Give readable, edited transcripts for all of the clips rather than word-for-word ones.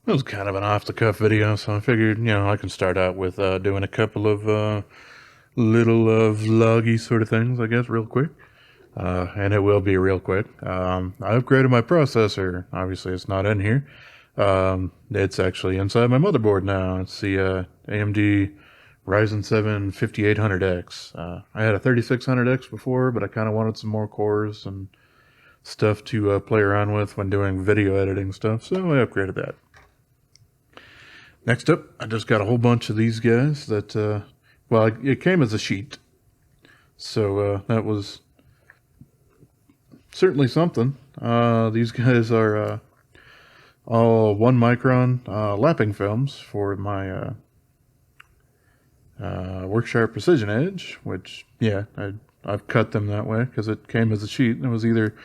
It was kind of an off-the-cuff video, so I figured, I can start out with doing a couple of little vloggy sort of things, I guess, real quick. And it will be real quick. I upgraded my processor. Obviously, it's not in here. It's actually inside my motherboard now. It's the AMD Ryzen 7 5800X. I had a 3600X before, but I kind of wanted some more cores and stuff to play around with when doing video editing stuff, so I upgraded that. Next up, I just got a whole bunch of these guys that, well, it came as a sheet. So that was certainly something. These guys are all 1 micron lapping films for my Worksharp Precision Edge, which, yeah, I've cut them that way because it came as a sheet. And it was either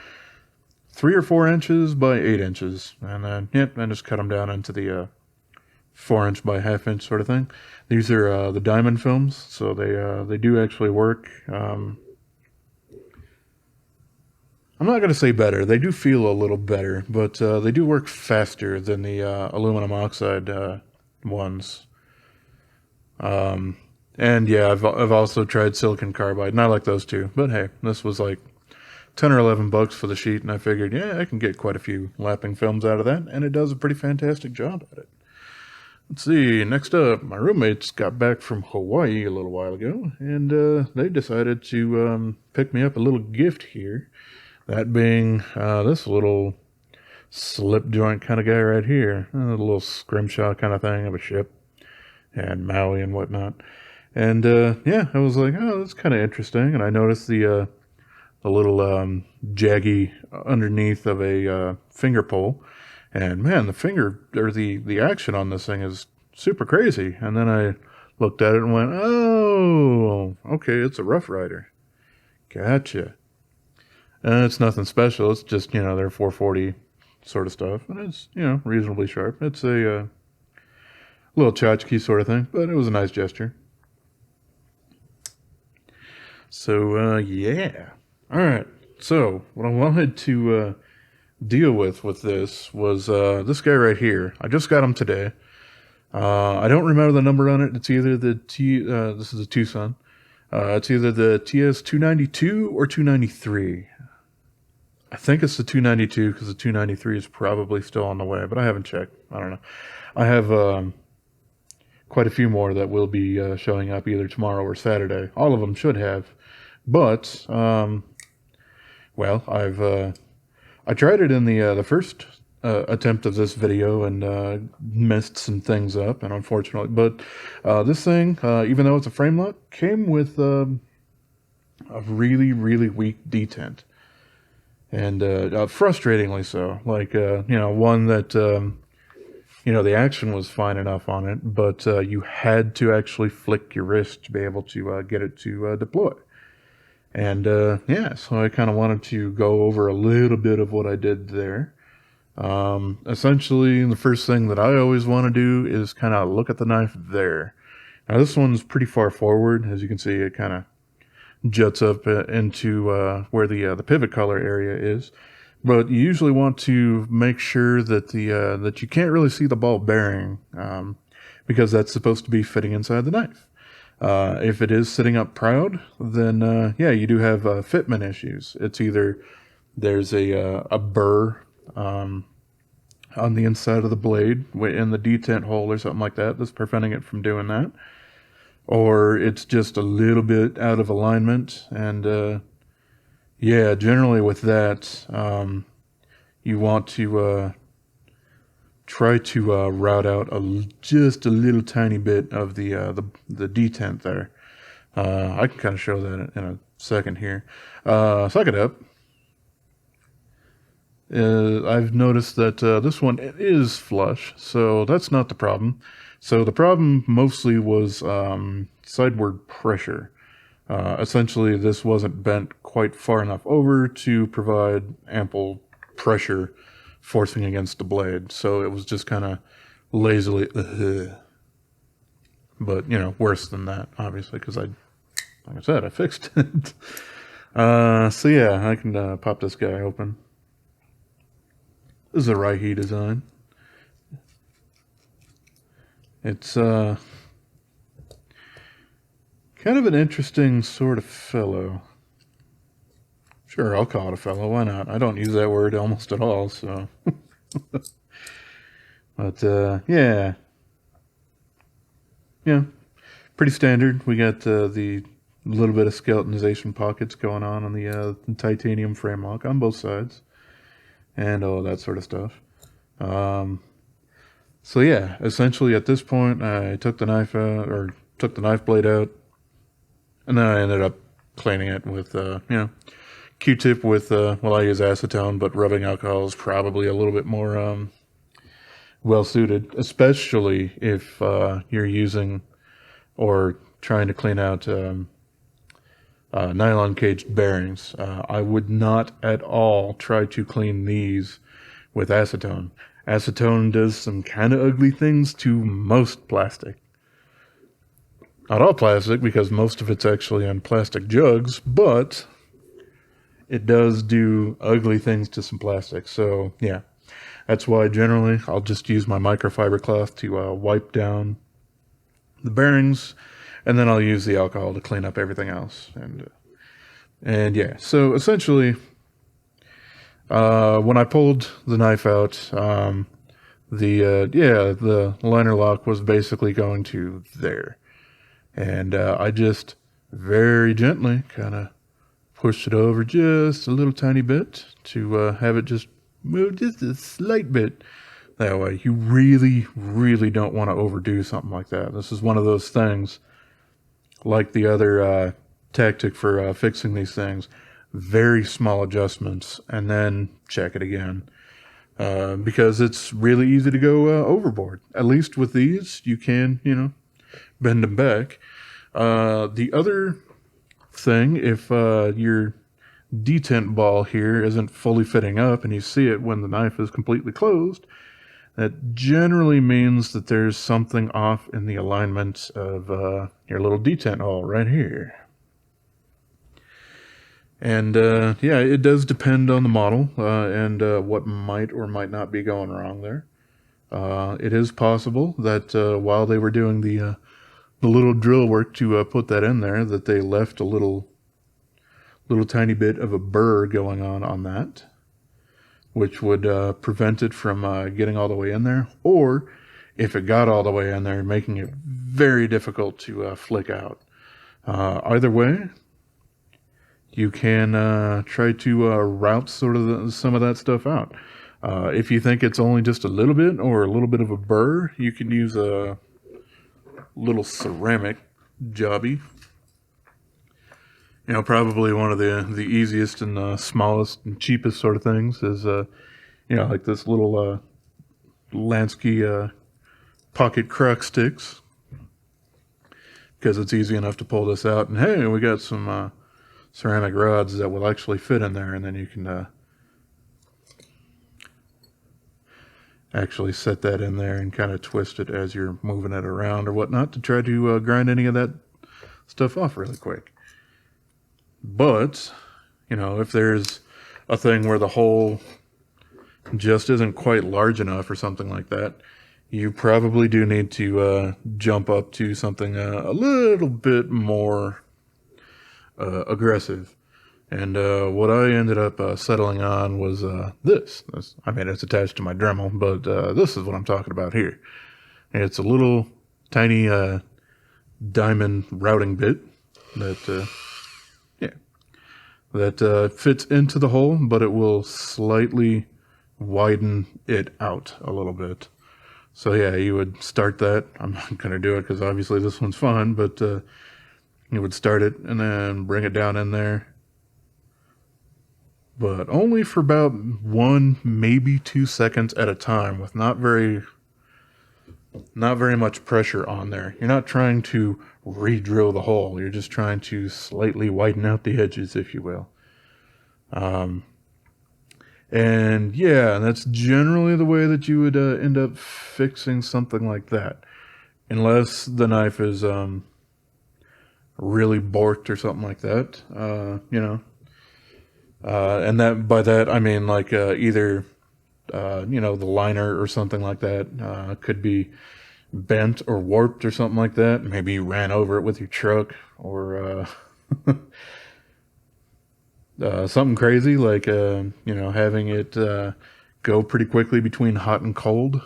3 or 4 inches by 8 inches. And then, I just cut them down into the 4-inch by half-inch sort of thing. These are the diamond films, so they do actually work. I'm not going to say better. They do feel a little better, but they do work faster than the aluminum oxide ones. And yeah, I've also tried silicon carbide, and I like those too. But hey, this was like 10 or 11 bucks for the sheet, and I figured, yeah, I can get quite a few lapping films out of that, and it does a pretty fantastic job at it. Let's see, next up, my roommates got back from Hawaii a little while ago, and they decided to pick me up a little gift here. That being this little slip joint kind of guy right here. A little scrimshaw kind of thing of a ship, and Maui and whatnot. And yeah, I was like, oh, that's kind of interesting. And I noticed the little jaggy underneath of a finger pole. And man, the finger, or the action on this thing is super crazy. And then I looked at it and went, oh, okay, it's a Rough Rider. Gotcha. And it's nothing special. It's just, their 440 sort of stuff. And it's, reasonably sharp. It's a little tchotchke sort of thing, but it was a nice gesture. So, yeah. All right. So, what I wanted to deal with this was this guy right here. I just got him today. I don't remember the number on it. It's either the this is a TwoSun. It's either the TS292 or 293. I think it's the 292 because the 293 is probably still on the way, but I haven't checked. I don't know. I have quite a few more that will be showing up either tomorrow or Saturday. All of them should have. But, well, I tried it in the first attempt of this video and messed some things up, and unfortunately, but this thing, even though it's a Framelock, came with a really, really weak detent, and frustratingly so. Like, one that the action was fine enough on it, but you had to actually flick your wrist to be able to get it to deploy. And yeah, so I kind of wanted to go over a little bit of what I did there. Essentially, the first thing that I always want to do is kind of look at the knife there. Now, this one's pretty far forward. As you can see, it kind of juts up into where the pivot collar area is. But you usually want to make sure that that you can't really see the ball bearing, because that's supposed to be fitting inside the knife. If it is sitting up proud, then yeah, you do have fitment issues. It's either there's a burr on the inside of the blade in the detent hole or something like that that's preventing it from doing that, or it's just a little bit out of alignment. And yeah, generally with that, you want to try to route out just a little tiny bit of the detent there. I can kind of show that in a second here. Suck it up. I've noticed that this one is flush, so that's not the problem. So the problem mostly was sideward pressure. Essentially, this wasn't bent quite far enough over to provide ample pressure forcing against the blade, so it was just kind of lazily, but worse than that, obviously, because like I said, I fixed it. So yeah, I can pop this guy open. This is a Raihi design. It's kind of an interesting sort of fellow. Sure, I'll call it a fellow. Why not? I don't use that word almost at all, so. But yeah, pretty standard. We got the little bit of skeletonization pockets going on the titanium Framelock on both sides, and all that sort of stuff. So yeah, essentially at this point, I took the knife out, or took the knife blade out, and then I ended up cleaning it with Q-tip with well, I use acetone, but rubbing alcohol is probably a little bit more well suited, especially if you're using or trying to clean out nylon caged bearings. I would not at all try to clean these with acetone. Acetone does some kind of ugly things to most plastic. Not all plastic, because most of it's actually on plastic jugs, but it does do ugly things to some plastic. So yeah, that's why generally I'll just use my microfiber cloth to wipe down the bearings, and then I'll use the alcohol to clean up everything else. And yeah, so essentially, when I pulled the knife out, the liner lock was basically going to there, and I just very gently kind of pushed it over just a little tiny bit to have it just move just a slight bit. That way, you really, really don't want to overdo something like that. This is one of those things, like the other tactic for fixing these things. Very small adjustments, and then check it again. Because it's really easy to go overboard. At least with these, you can, bend them back. The other thing, if your detent ball here isn't fully fitting up and you see it when the knife is completely closed, that generally means that there's something off in the alignment of your little detent hole right here. And yeah, it does depend on the model and what might or might not be going wrong there. It is possible that while they were doing the little drill work to put that in there, that they left a little tiny bit of a burr going on that, which would prevent it from getting all the way in there, or if it got all the way in there, making it very difficult to flick out. Either way, you can try to route sort of some of that stuff out. If you think it's only just a little bit or a little bit of a burr, you can use a little ceramic jobby. Probably one of the easiest and smallest and cheapest sort of things is, like this little Lansky pocket crock sticks, because it's easy enough to pull this out. And hey, we got some ceramic rods that will actually fit in there, and then you can actually set that in there and kind of twist it as you're moving it around or whatnot to try to grind any of that stuff off really quick. But, if there's a thing where the hole just isn't quite large enough or something like that, you probably do need to jump up to something a little bit more aggressive. And what I ended up settling on was this. I mean, it's attached to my Dremel, but this is what I'm talking about here. It's a little tiny diamond routing bit that fits into the hole, but it will slightly widen it out a little bit. So yeah, you would start that. I'm not going to do it because obviously this one's fun, but you would start it and then bring it down in there. But only for about 1, maybe 2 seconds at a time, with not very much pressure on there. You're not trying to re-drill the hole. You're just trying to slightly widen out the edges, if you will. And yeah, that's generally the way that you would end up fixing something like that. Unless the knife is really borked or something like that, and that by that I mean like either the liner or something like that could be bent or warped or something like that. Maybe you ran over it with your truck, or something crazy like having it go pretty quickly between hot and cold.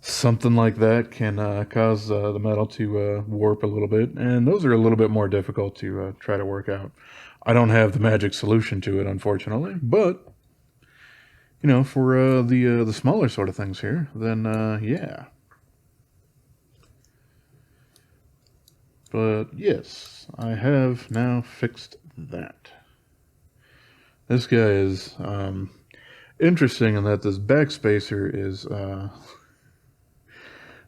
Something like that can cause the metal to warp a little bit, and those are a little bit more difficult to try to work out. I don't have the magic solution to it, unfortunately, but for the smaller sort of things here, then yeah. But yes, I have now fixed that. This guy is interesting in that this backspacer is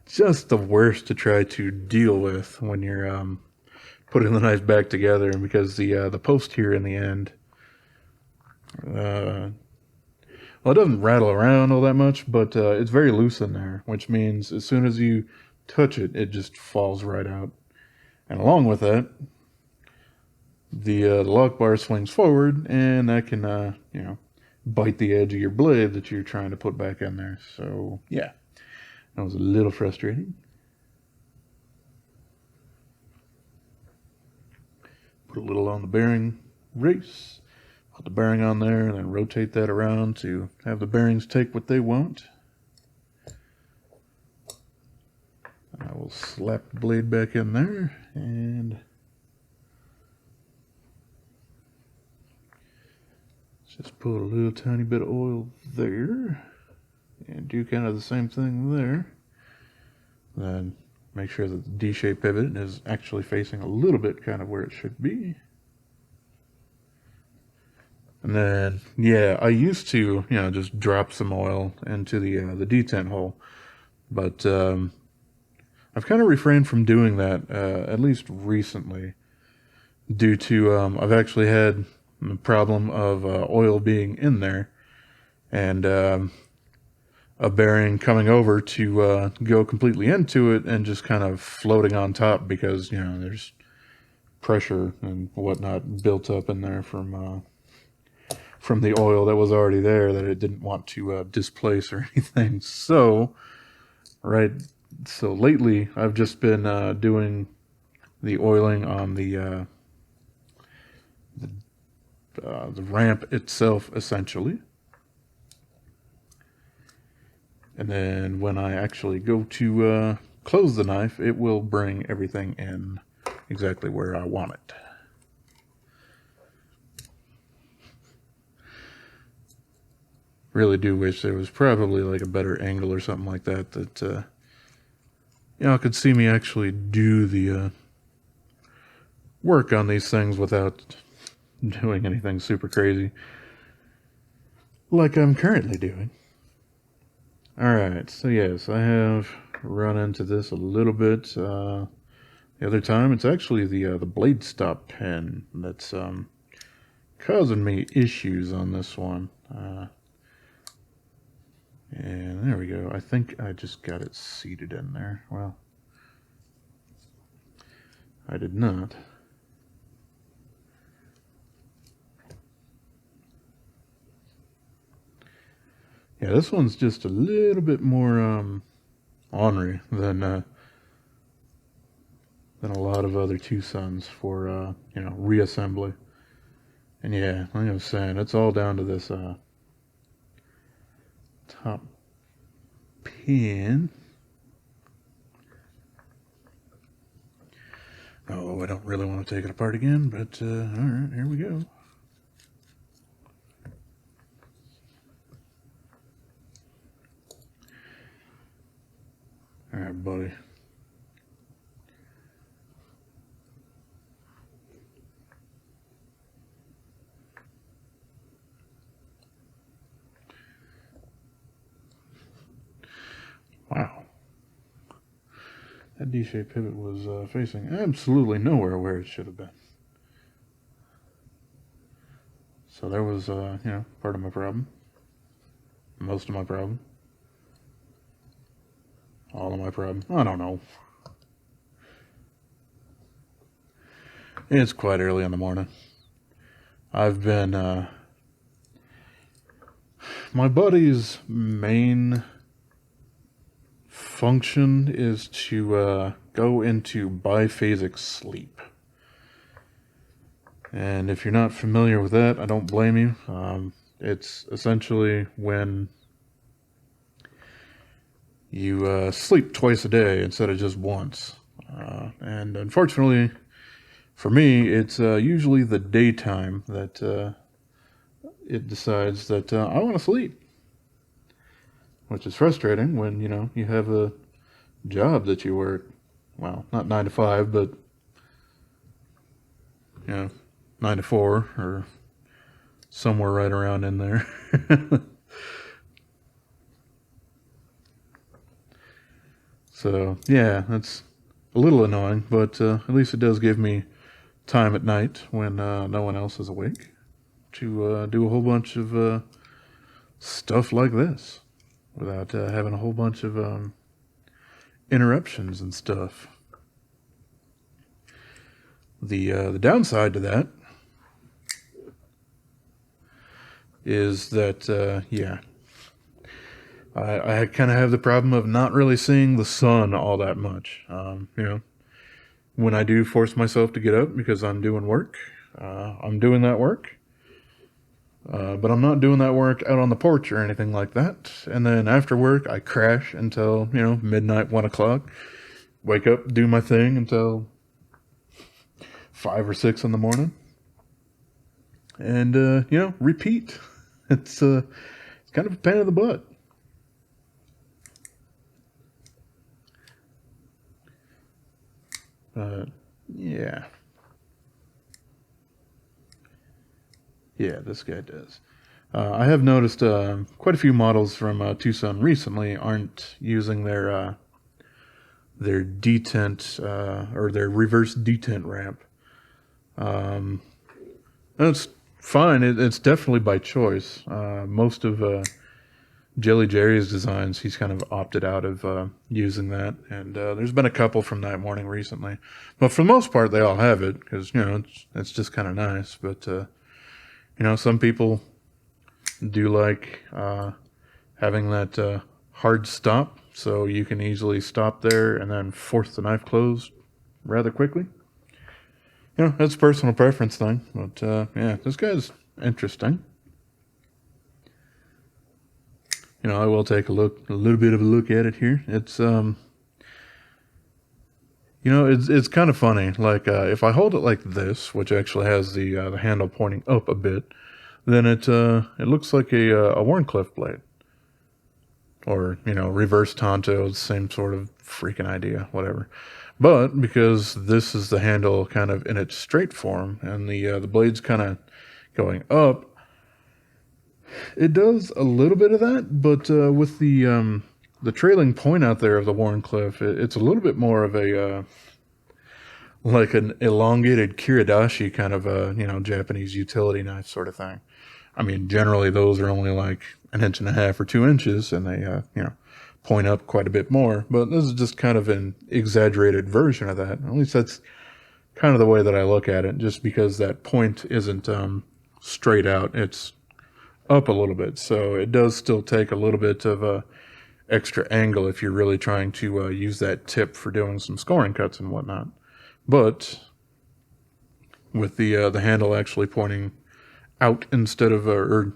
just the worst to try to deal with when you're putting the knife back together, because the post here in the end, well, it doesn't rattle around all that much, but it's very loose in there, which means as soon as you touch it, it just falls right out. And along with that, the lock bar swings forward, and that can bite the edge of your blade that you're trying to put back in there. So yeah, that was a little frustrating. Put a little on the bearing race, put the bearing on there, and then rotate that around to have the bearings take what they want. I will slap the blade back in there, and just put a little tiny bit of oil there, and do kind of the same thing there. Then make sure that the D-shaped pivot is actually facing a little bit kind of where it should be. And then, yeah, I used to, just drop some oil into the detent hole, but I've kind of refrained from doing that, at least recently, due to I've actually had the problem of oil being in there, and a bearing coming over to go completely into it and just kind of floating on top because, there's pressure and whatnot built up in there from the oil that was already there that it didn't want to displace or anything. So lately I've just been doing the oiling on the ramp itself, essentially. And then when I actually go to close the knife, it will bring everything in exactly where I want it. Really do wish there was probably like a better angle or something like that I could see me actually do the work on these things without doing anything super crazy like I'm currently doing. Alright, so yes, I have run into this a little bit the other time. It's actually the blade stop pin that's causing me issues on this one. And there we go. I think I just got it seated in there. Well, I did not. Yeah, this one's just a little bit more ornery than a lot of other TwoSuns for reassembly. And yeah, like I was saying, it's all down to this top pin. Oh, I don't really want to take it apart again, but alright, here we go. Alright, buddy. Wow. That D-shaped pivot was facing absolutely nowhere where it should have been. So there was, part of my problem. Most of my problem. All of my problem. I don't know. It's quite early in the morning. I've been, my buddy's main function is to go into biphasic sleep. And if you're not familiar with that, I don't blame you. It's essentially when you sleep twice a day instead of just once. And unfortunately, for me, it's usually the daytime that it decides that I want to sleep. Which is frustrating when, you have a job that you work, well, not 9 to 5, but, 9 to 4 or somewhere right around in there. So, yeah, that's a little annoying, but at least it does give me time at night when no one else is awake to do a whole bunch of stuff like this without having a whole bunch of interruptions and stuff. The downside to that is that, I kind of have the problem of not really seeing the sun all that much. When I do force myself to get up because I'm doing work, I'm doing that work. But I'm not doing that work out on the porch or anything like that. And then after work, I crash until, midnight, 1 o'clock. Wake up, do my thing until 5 or 6 in the morning. And, repeat. It's kind of a pain in the butt. Yeah. Yeah, this guy does. I have noticed quite a few models from TwoSun recently aren't using their detent or their reverse detent ramp. That's fine. It's definitely by choice. Most of Jelly Jerry's designs, he's kind of opted out of using that, and there's been a couple from that morning recently, but for the most part, they all have it because it's just kind of nice. But some people do like having that hard stop, so you can easily stop there and then force the knife closed rather quickly. That's a personal preference thing, but this guy's interesting. I will take a little bit of a look at it here. It's it's kind of funny. Like if I hold it like this, which actually has the handle pointing up a bit, then it looks like a Wharncliffe blade, or reverse Tonto, same sort of freaking idea, whatever. But because this is the handle kind of in its straight form, and the blade's kind of going up, it does a little bit of that. But with the trailing point out there of the Wharncliffe, it's a little bit more of a like an elongated kiridashi kind of Japanese utility knife sort of thing. I mean, generally those are only like 1.5 inches or 2 inches, and they point up quite a bit more. But this is just kind of an exaggerated version of that. At least that's kind of the way that I look at it. Just because that point isn't straight out, it's up a little bit, so it does still take a little bit of extra angle if you're really trying to use that tip for doing some scoring cuts and whatnot. But with the handle actually pointing out instead of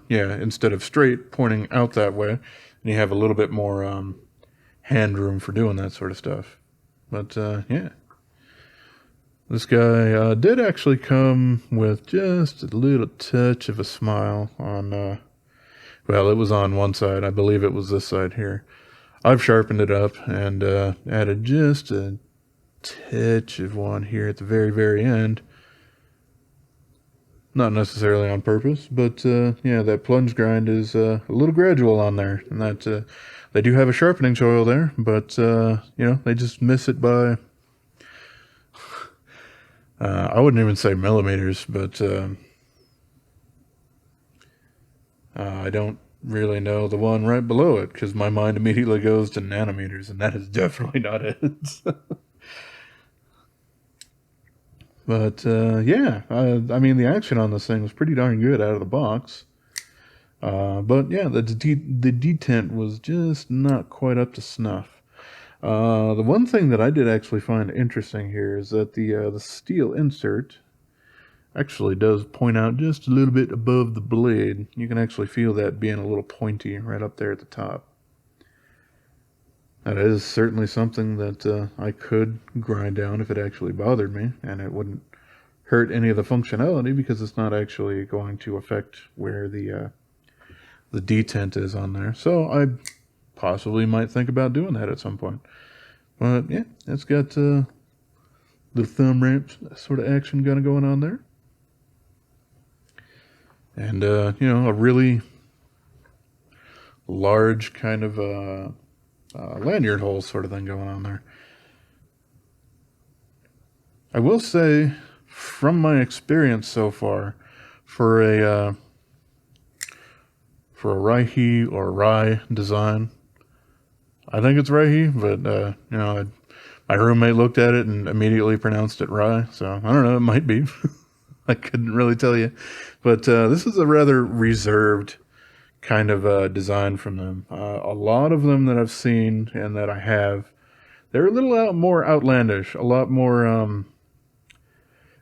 instead of straight, pointing out that way, and you have a little bit more hand room for doing that sort of stuff. But this guy did actually come with just a little touch of a smile on, it was on one side. I believe it was this side here. I've sharpened it up and added just a touch of one here at the very, very end. Not necessarily on purpose, but that plunge grind is a little gradual on there. And that they do have a sharpening choil there, but they just miss it by... I wouldn't even say millimeters, but I don't really know the one right below it because my mind immediately goes to nanometers, and that is definitely not it. But I mean, the action on this thing was pretty darn good out of the box. But yeah, the detent was just not quite up to snuff. The one thing that I did actually find interesting here is that the steel insert actually does point out just a little bit above the blade. You can actually feel that being a little pointy right up there at the top. That is certainly something that I could grind down if it actually bothered me, and it wouldn't hurt any of the functionality because it's not actually going to affect where the detent is on there. So I possibly might think about doing that at some point. But yeah, it's got the thumb ramp sort of action kind of going on there. And, a really large kind of lanyard hole sort of thing going on there. I will say, from my experience so far, for a Raihi or Rai design, I think it's Raihi, but my roommate looked at it and immediately pronounced it Rai, so I don't know, it might be. I couldn't really tell you. But this is a rather reserved kind of design from them. A lot of them that I've seen and that I have, they're a little more outlandish, a lot more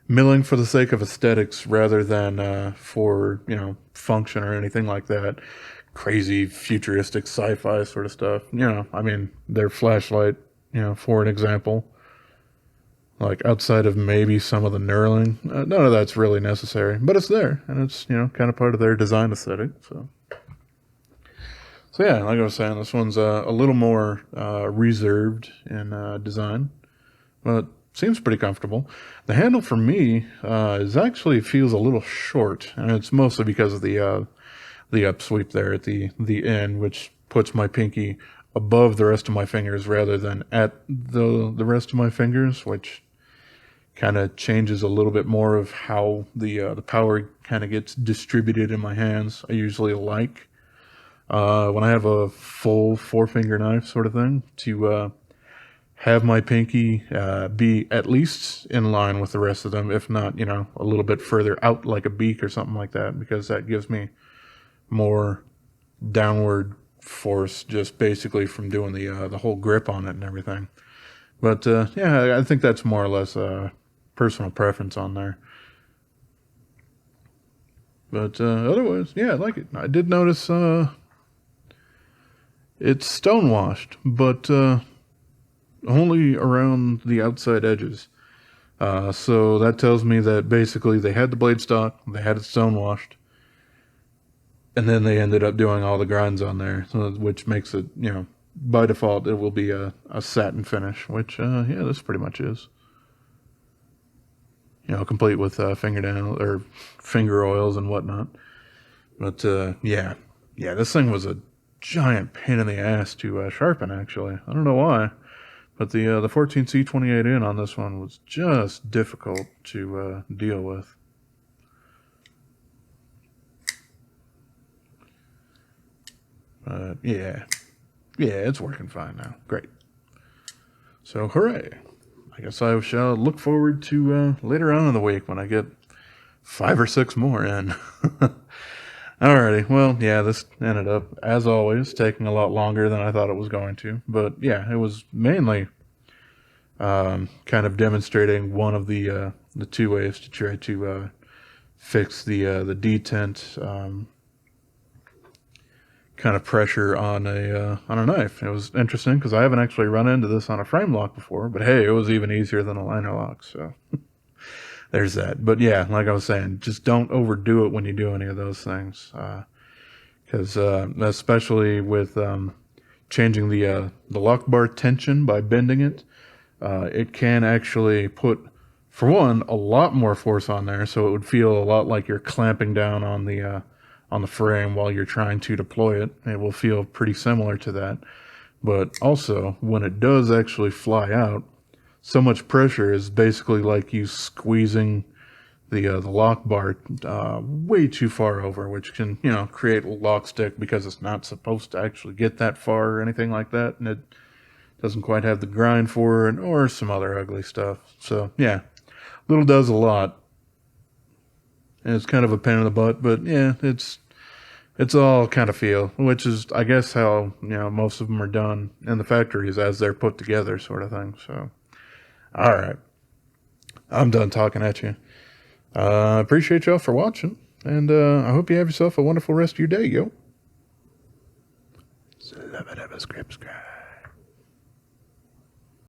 milling for the sake of aesthetics rather than for, function or anything like that. Crazy futuristic sci-fi sort of stuff. Their flashlight, for an example. Like outside of maybe some of the knurling, none of that's really necessary, but it's there, and it's kind of part of their design aesthetic. So yeah, like I was saying, this one's a little more reserved in design, but seems pretty comfortable. The handle for me is actually feels a little short, and it's mostly because of the upsweep there at the end, which puts my pinky above the rest of my fingers rather than at the rest of my fingers, which kind of changes a little bit more of how the power kind of gets distributed in my hands. I usually like when I have a full 4-finger knife sort of thing to have my pinky be at least in line with the rest of them, if not, a little bit further out like a beak or something like that, because that gives me more downward force just basically from doing the whole grip on it and everything. But I think that's more or less personal preference on there. But otherwise, I like it. I did notice it's stonewashed, but only around the outside edges. So that tells me that basically they had the blade stock, they had it stonewashed, and then they ended up doing all the grinds on there, which makes it, by default, it will be a satin finish, which, this pretty much is. Complete with fingernail or finger oils and whatnot. But this thing was a giant pain in the ass to sharpen. Actually, I don't know why, but the 14C28N on this one was just difficult to deal with. It's working fine now. Great. So hooray! I guess I shall look forward to later on in the week when I get 5 or 6 more in. Alrighty, well, this ended up, as always, taking a lot longer than I thought it was going to. But it was mainly kind of demonstrating one of the 2 ways to try to fix the detent kind of pressure on a knife. It was interesting because I haven't actually run into this on a Framelock before, but hey, it was even easier than a liner lock, so there's that. But like I was saying, just don't overdo it when you do any of those things, because especially with changing the lock bar tension by bending it, it can actually put, for one, a lot more force on there, so it would feel a lot like you're clamping down on the frame while you're trying to deploy it. It will feel pretty similar to that. But also, when it does actually fly out, so much pressure is basically like you squeezing the lock bar way too far over, which can, create a lock stick because it's not supposed to actually get that far or anything like that, and it doesn't quite have the grind for it, or some other ugly stuff. So, little does a lot. And it's kind of a pain in the butt, but it's It's all kind of feel, which is, I guess, how, most of them are done in the factories as they're put together, sort of thing. So, all right. I'm done talking at you. I appreciate y'all for watching, and I hope you have yourself a wonderful rest of your day, yo. Subscribe.